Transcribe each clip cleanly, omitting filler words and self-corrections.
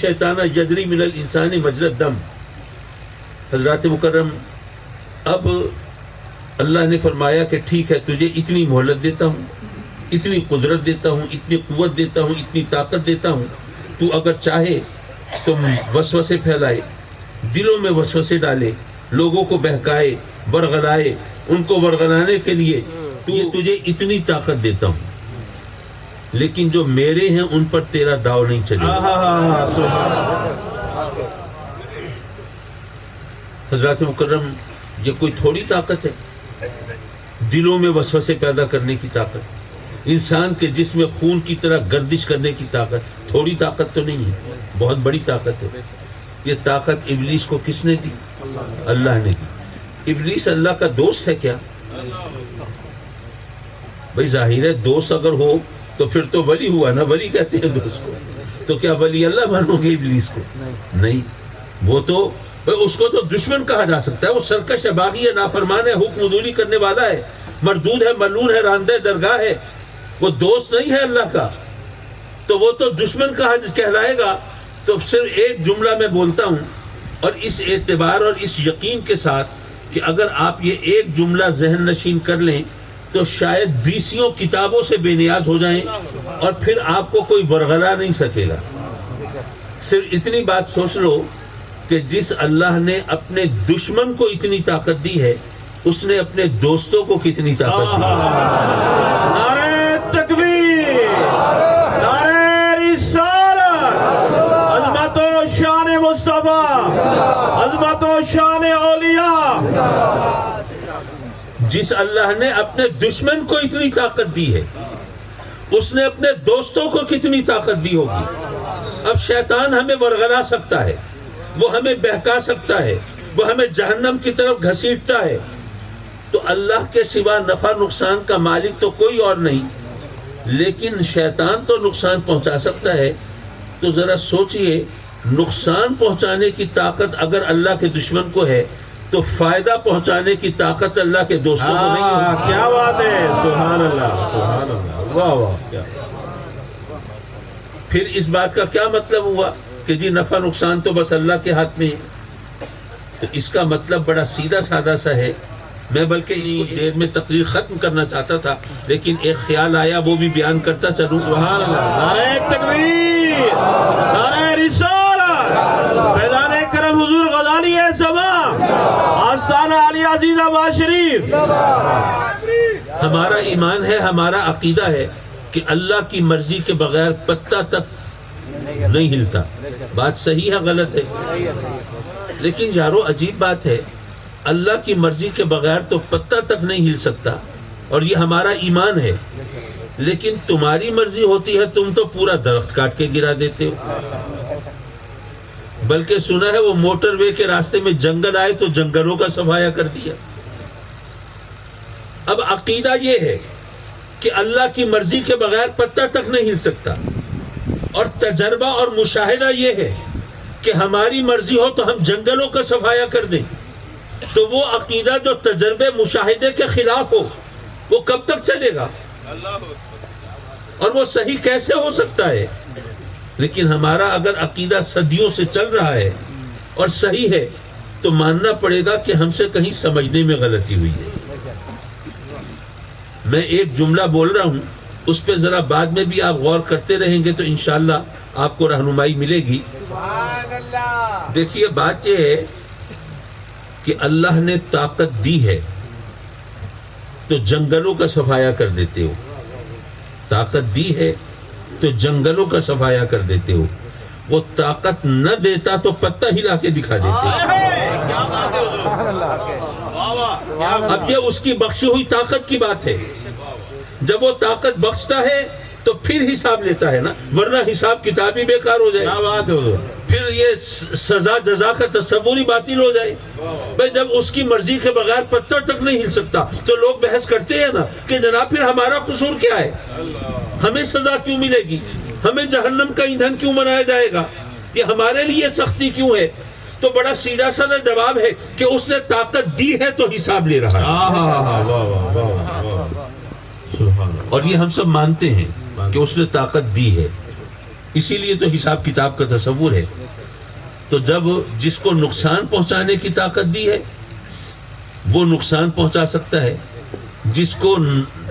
شیطانہ یجری من الانسان مجری الدم. حضرات مکرم اب اللہ نے فرمایا کہ ٹھیک ہے تجھے اتنی مہلت دیتا ہوں, اتنی قدرت دیتا ہوں, اتنی قوت دیتا ہوں, اتنی طاقت دیتا ہوں, تو اگر چاہے تو وسوسے پھیلائے, دلوں میں وسوسے ڈالے, لوگوں کو بہکائے, ورغلائے, ان کو ورغلانے کے لیے تجھے اتنی طاقت دیتا ہوں, لیکن جو میرے ہیں ان پر تیرا داؤ نہیں چلے گا. حضرات مکرم یہ کوئی تھوڑی طاقت ہے, دلوں میں وسوسے پیدا کرنے کی طاقت, انسان کے جسم میں خون کی طرح گردش کرنے کی طاقت, تھوڑی طاقت تو نہیں ہے, بہت بڑی طاقت ہے. یہ طاقت ابلیس کو کس نے دی؟ اللہ نے دی. ابلیس اللہ کا دوست ہے کیا؟ بھئی ظاہر ہے دوست اگر ہو تو پھر تو ولی ہوا نا, ولی کہتے ہیں دوست کو. تو کیا ولی اللہ مانو گے ابلیس کو؟ نہیں, وہ تو اس کو تو دشمن کہا جا سکتا ہے. وہ سرکش ہے, باغی ہے, نافرمان ہے, حکم عدولی کرنے والا ہے, مردود ہے, ملعون ہے, راندہ درگاہ ہے. وہ دوست نہیں ہے اللہ کا, تو وہ تو دشمن کہلائے گا. تو صرف ایک جملہ میں بولتا ہوں, اور اس اعتبار اور اس یقین کے ساتھ کہ اگر آپ یہ ایک جملہ ذہن نشین کر لیں تو شاید 20 کتابوں سے بے نیاز ہو جائیں, اور پھر آپ کو کوئی ورغلا نہیں سکے گا. صرف اتنی بات سوچ لو کہ جس اللہ نے اپنے دشمن کو اتنی طاقت دی ہے, اس نے اپنے دوستوں کو کتنی طاقت دی. نعرہ تکبیر, نعرہ رسالت, عظمت و شان مصطفیٰ, عظمت و شان اولیاء. جس اللہ نے اپنے دشمن کو اتنی طاقت دی ہے, اس نے اپنے دوستوں کو کتنی طاقت دی ہوگی. اب شیطان ہمیں ورغلا سکتا ہے, وہ ہمیں بہکا سکتا ہے, وہ ہمیں جہنم کی طرف گھسیٹتا ہے, تو اللہ کے سوا نفع نقصان کا مالک تو کوئی اور نہیں, لیکن شیطان تو نقصان پہنچا سکتا ہے. تو ذرا سوچئے, نقصان پہنچانے کی طاقت اگر اللہ کے دشمن کو ہے تو فائدہ پہنچانے کی طاقت اللہ کے دوستوں کو نہیں ہے. کیا بات ہے, سبحان اللہ, سبحان اللہ, واہ واہ. کیا پھر اس بات کا کیا مطلب ہوا کہ جی نفع نقصان تو بس اللہ کے ہاتھ میں ہے؟ تو اس کا مطلب بڑا سیدھا سادہ سا ہے. میں بلکہ اس کو دیر میں تقریر ختم کرنا چاہتا تھا, لیکن ایک خیال آیا, وہ بھی بیان کرتا چلوں. سبحان اللہ. نعرہ تکبیر, نعرہ رسالت, فیضان کرم حضور غزالی زمان, آستانہ علی عزیزہ آباد شریف. ہمارا ایمان ہے, ہمارا عقیدہ ہے کہ اللہ کی مرضی کے بغیر پتہ تک نہیں ہلتا. بات صحیح ہے غلط ہے؟ لیکن یارو عجیب بات ہے, اللہ کی مرضی کے بغیر تو پتہ تک نہیں ہل سکتا, اور یہ ہمارا ایمان ہے. لیکن تمہاری مرضی ہوتی ہے, تم تو پورا درخت کاٹ کے گرا دیتے ہو. بلکہ سنا ہے وہ موٹر وے کے راستے میں جنگل آئے تو جنگلوں کا صفایا کر دیا. اب عقیدہ یہ ہے کہ اللہ کی مرضی کے بغیر پتہ تک نہیں ہل سکتا, اور تجربہ اور مشاہدہ یہ ہے کہ ہماری مرضی ہو تو ہم جنگلوں کا صفایا کر دیں. تو وہ عقیدہ جو تجربے مشاہدے کے خلاف ہو, وہ کب تک چلے گا, اور وہ صحیح کیسے ہو سکتا ہے؟ لیکن ہمارا اگر عقیدہ صدیوں سے چل رہا ہے اور صحیح ہے, تو ماننا پڑے گا کہ ہم سے کہیں سمجھنے میں غلطی ہوئی ہے. میں ایک جملہ بول رہا ہوں, اس پہ ذرا بعد میں بھی آپ غور کرتے رہیں گے تو انشاءاللہ آپ کو رہنمائی ملے گی. دیکھیے بات یہ ہے کہ اللہ نے طاقت دی ہے تو جنگلوں کا صفایا کر دیتے ہو, طاقت دی ہے تو جنگلوں کا صفایا کر دیتے ہو. وہ طاقت نہ دیتا تو پتہ ہلا کے دکھا دیتے ہو. اب یہ اس کی بخشی ہوئی طاقت کی بات ہے. جب وہ طاقت بخشتا ہے تو پھر حساب لیتا ہے نا, ورنہ حساب کتاب ہی بیکار ہو جائے, پھر یہ سزا جزا کا تصور ہی باطل ہو جائے. بھائی جب اس کی مرضی کے بغیر پتھر تک نہیں ہل سکتا تو لوگ بحث کرتے ہیں نا کہ جناب پھر ہمارا قصور کیا ہے, ہمیں سزا کیوں ملے گی, ہمیں جہنم کا ایندھن کیوں بنایا جائے گا, یہ ہمارے لیے سختی کیوں ہے. تو بڑا سیدھا سادہ جواب ہے کہ اس نے طاقت دی ہے تو حساب لے رہا ہے. اور یہ ہم سب مانتے ہیں کہ اس نے طاقت دی ہے, اسی لیے تو حساب کتاب کا تصور ہے. تو جب جس کو نقصان پہنچانے کی طاقت دی ہے وہ نقصان پہنچا سکتا ہے، جس کو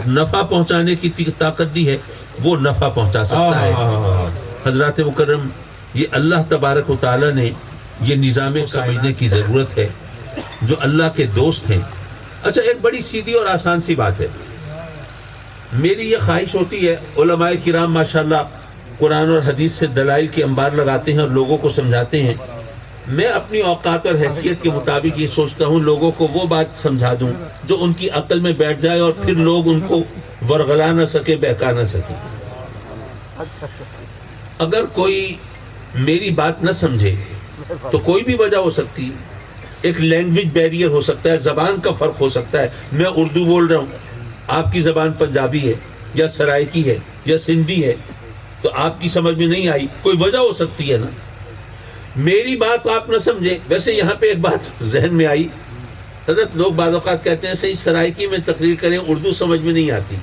نفع پہنچانے کی طاقت دی ہے وہ نفع پہنچا سکتا ہے. حضرات مکرم، یہ اللہ تبارک و تعالیٰ نے یہ نظام سمجھنے کی ضرورت ہے. جو اللہ کے دوست ہیں، اچھا ایک بڑی سیدھی اور آسان سی بات ہے. میری یہ خواہش ہوتی ہے، علماء کرام ماشاءاللہ قرآن اور حدیث سے دلائل کے انبار لگاتے ہیں اور لوگوں کو سمجھاتے ہیں. میں اپنی اوقات اور حیثیت کے مطابق یہ سوچتا ہوں لوگوں کو وہ بات سمجھا دوں جو ان کی عقل میں بیٹھ جائے اور پھر لوگ ان کو ورغلا نہ سکے، بہکا نہ سکے. اگر کوئی میری بات نہ سمجھے تو کوئی بھی وجہ ہو سکتی ہے. ایک لینگویج بیریئر ہو سکتا ہے، زبان کا فرق ہو سکتا ہے. میں اردو بول رہا ہوں، آپ کی زبان پنجابی ہے یا سرائکی ہے یا سندھی ہے، تو آپ کی سمجھ میں نہیں آئی، کوئی وجہ ہو سکتی ہے نا. میری بات آپ نہ سمجھے. ویسے یہاں پہ ایک بات ذہن میں آئی، حضرت لوگ بعض اوقات کہتے ہیں صحیح سرائکی میں تقریر کریں، اردو سمجھ میں نہیں آتی.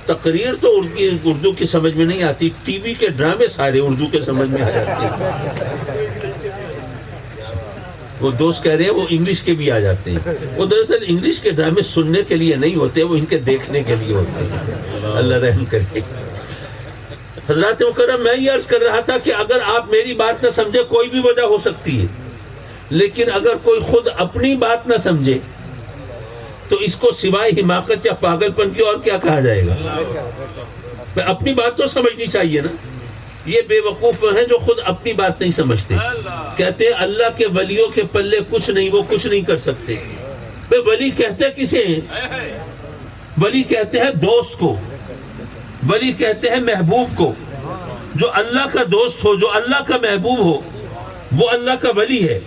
تقریر تو اردو کی سمجھ میں نہیں آتی، ٹی وی کے ڈرامے سارے اردو کے سمجھ میں آ جاتے ہیں. وہ دوست کہہ رہے ہیں وہ انگلش کے بھی آ جاتے ہیں. وہ دراصل انگلش کے ڈرامے سننے کے لیے نہیں ہوتے، وہ ان کے دیکھنے کے لیے ہوتے ہیں. اللہ رحم کرے. حضرات مکرم، میں یہ عرض کر رہا تھا کہ اگر آپ میری بات نہ سمجھے کوئی بھی وجہ ہو سکتی ہے، لیکن اگر کوئی خود اپنی بات نہ سمجھے تو اس کو سوائے حماقت یا پاگل پن کی اور کیا کہا جائے گا. اپنی بات تو سمجھنی چاہیے نا. یہ بے وقوف ہیں جو خود اپنی بات نہیں سمجھتے. کہتے ہیں اللہ کے ولیوں کے پلے کچھ نہیں، وہ کچھ نہیں کر سکتے. ولی کہتے کسے ہیں؟ ولی کہتے ہیں دوست کو، ولی کہتے ہیں محبوب کو. جو اللہ کا دوست ہو، جو اللہ کا محبوب ہو، وہ اللہ کا ولی ہے.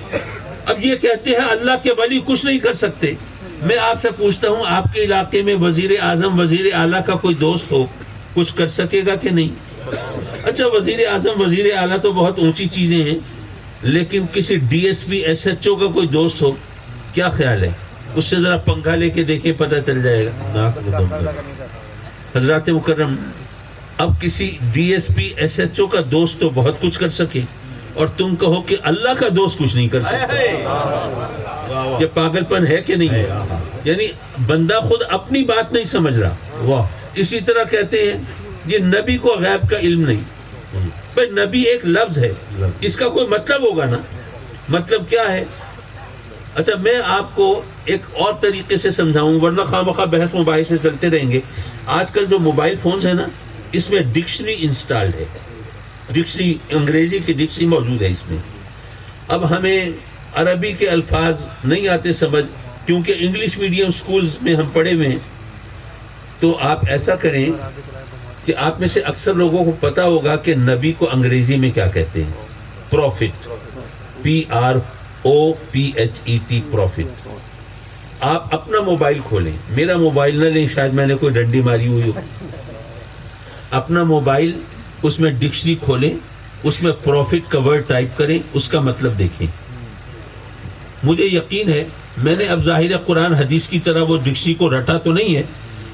اب یہ کہتے ہیں اللہ کے ولی کچھ نہیں کر سکتے. میں آپ سے پوچھتا ہوں، آپ کے علاقے میں وزیر اعظم، وزیر اعلیٰ کا کوئی دوست ہو، کچھ کر سکے گا کہ نہیں؟ اچھا وزیر اعظم، وزیر اعلیٰ تو بہت اونچی چیزیں ہیں، لیکن کسی D S P, S H O کا کوئی دوست ہو، کیا خیال ہے؟ اس سے ذرا پنکھا لے کے دیکھیں، پتہ چل جائے گا. حضرات مکرم، اب کسی D S P, S H O کا دوست تو بہت کچھ کر سکے اور تم کہو کہ اللہ کا دوست کچھ نہیں کر سکتا. یہ پاگل پن ہے کہ نہیں ہے؟ یعنی بندہ خود اپنی بات نہیں سمجھ رہا. اسی طرح کہتے ہیں یہ نبی کو غیب کا علم نہیں. بھائی نبی ایک لفظ ہے، اس کا کوئی مطلب ہوگا نا. مطلب کیا ہے؟ اچھا میں آپ کو ایک اور طریقے سے سمجھاؤں، ورنہ خواہ مخواہ بحث مباحث سے چلتے رہیں گے. آج کل جو موبائل فونز ہیں نا، اس میں ڈکشنری انسٹالڈ ہے. ڈکشنری، انگریزی کی ڈکشنری موجود ہے اس میں. اب ہمیں عربی کے الفاظ نہیں آتے سمجھ، کیونکہ انگلش میڈیم سکولز میں ہم پڑھے ہوئے ہیں. تو آپ ایسا کریں کہ آپ میں سے اکثر لوگوں کو پتا ہوگا کہ نبی کو انگریزی میں کیا کہتے ہیں؟ پروفٹ. PROPHET، prophet. آپ اپنا موبائل کھولیں، میرا موبائل نہ لیں، شاید میں نے کوئی ڈنڈی ماری ہوئی ہو. اپنا موبائل، اس میں ڈکشنری کھولیں، اس میں پروفٹ کا ورڈ ٹائپ کریں، اس کا مطلب دیکھیں. مجھے یقین ہے میں نے اب ظاہر قرآن حدیث کی طرح وہ ڈکشنری کو رٹا تو نہیں ہے،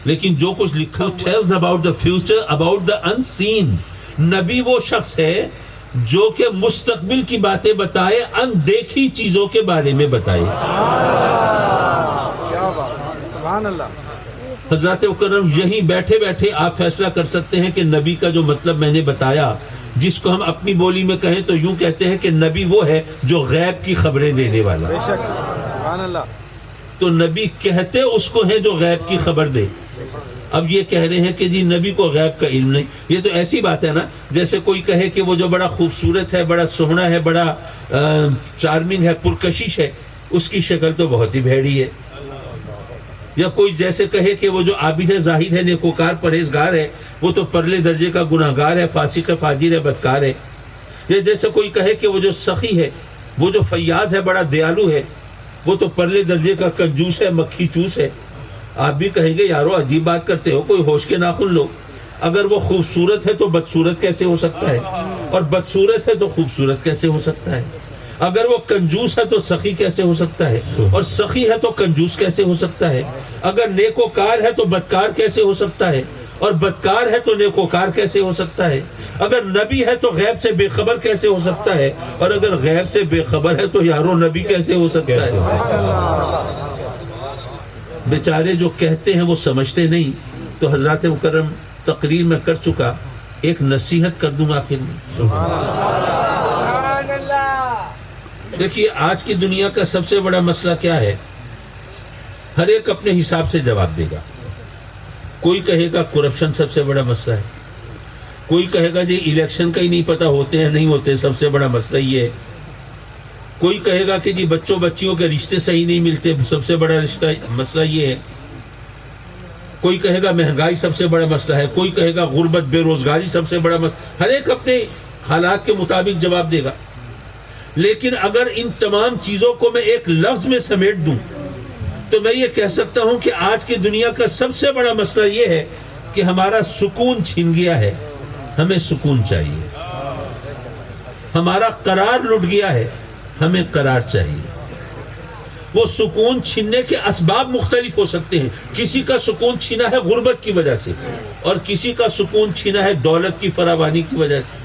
لیکن جو کچھ لکھا tells about the future, about the unseen. نبی وہ شخص ہے جو کہ مستقبل کی باتیں بتائے، اندیکھی چیزوں کے بارے میں بتائے. سبحان اللہ. حضرات مکرم، یہیں بیٹھے بیٹھے آپ فیصلہ کر سکتے ہیں کہ نبی کا جو مطلب میں نے بتایا، جس کو ہم اپنی بولی میں کہیں تو یوں کہتے ہیں کہ نبی وہ ہے جو غیب کی خبریں دینے والا. بے شک. سبحان اللہ. تو نبی کہتے اس کو ہے جو غیب کی خبر دے. اب یہ کہہ رہے ہیں کہ جی نبی کو غیب کا علم نہیں. یہ تو ایسی بات ہے نا جیسے کوئی کہے کہ وہ جو بڑا خوبصورت ہے، بڑا سوہنا ہے، بڑا چارمنگ ہے، پرکشش ہے، اس کی شکل تو بہت ہی بھیڑی ہے. یا کوئی جیسے کہے کہ وہ جو عابد ہے، زاہد ہے، نیکوکار، پرہیزگار ہے، وہ تو پرلے درجے کا گناہگار ہے، فاسق ہے، فاجر ہے، بدکار ہے. یا جیسے کوئی کہے کہ وہ جو سخی ہے، وہ جو فیاض ہے، بڑا دیالو ہے، وہ تو پرلے درجے کا کنجوس ہے، مکھی چوس ہے. آپ بھی کہیں گے یارو عجیب بات کرتے ہو، کوئی ہوش کے ناخن لو. اگر وہ خوبصورت ہے تو بدصورت کیسے ہو سکتا ہے؟ اور بدصورت ہے تو خوبصورت کیسے ہو سکتا ہے؟ اگر وہ کنجوس ہے تو سخی کیسے ہو سکتا ہے؟ اور سخی ہے تو کنجوس کیسے ہو سکتا ہے؟ اگر نیکوکار ہے تو بدکار کیسے ہو سکتا ہے؟ اور بدکار ہے تو نیکوکار کیسے ہو سکتا ہے؟ اگر نبی ہے تو غیب سے بے خبر کیسے ہو سکتا ہے؟ اور اگر غیب سے بے خبر ہے تو یارو نبی کیسے ہو سکتا ہے؟ بیچارے جو کہتے ہیں وہ سمجھتے نہیں. تو حضرات مکرم تقریر میں کر چکا, ایک نصیحت کر دوں آخر میں. دیکھیے آج کی دنیا کا سب سے بڑا مسئلہ کیا ہے؟ ہر ایک اپنے حساب سے جواب دے گا. کوئی کہے گا کرپشن سب سے بڑا مسئلہ ہے, کوئی کہے گا جی الیکشن کا ہی نہیں پتہ ہوتے ہیں نہیں ہوتے سب سے بڑا مسئلہ یہ ہے, کوئی کہے گا کہ جی بچوں بچیوں کے رشتے صحیح نہیں ملتے سب سے بڑا مسئلہ یہ ہے, کوئی کہے گا مہنگائی سب سے بڑا مسئلہ ہے, کوئی کہے گا غربت بے روزگاری سب سے بڑا مسئلہ. ہر ایک اپنے حالات کے مطابق جواب دے گا. لیکن اگر ان تمام چیزوں کو میں ایک لفظ میں سمیٹ دوں تو میں یہ کہہ سکتا ہوں کہ آج کی دنیا کا سب سے بڑا مسئلہ یہ ہے کہ ہمارا سکون چھن گیا ہے. ہمیں سکون چاہیے. ہمارا قرار لٹ گیا ہے, ہمیں قرار چاہیے. وہ سکون چھننے کے اسباب مختلف ہو سکتے ہیں. کسی کا سکون چھینا ہے غربت کی وجہ سے, اور کسی کا سکون چھینا ہے دولت کی فراوانی کی وجہ سے,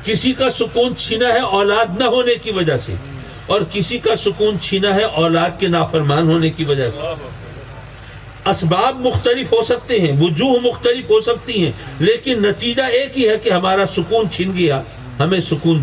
کسی کا سکون چھینا ہے اولاد نہ ہونے کی وجہ سے, اور کسی کا سکون چھینا ہے اولاد کے نافرمان ہونے کی وجہ سے. اسباب مختلف ہو سکتے ہیں, وجوہ مختلف ہو سکتی ہیں, لیکن نتیجہ ایک ہی ہے کہ ہمارا سکون چھن گیا. ہمیں سکون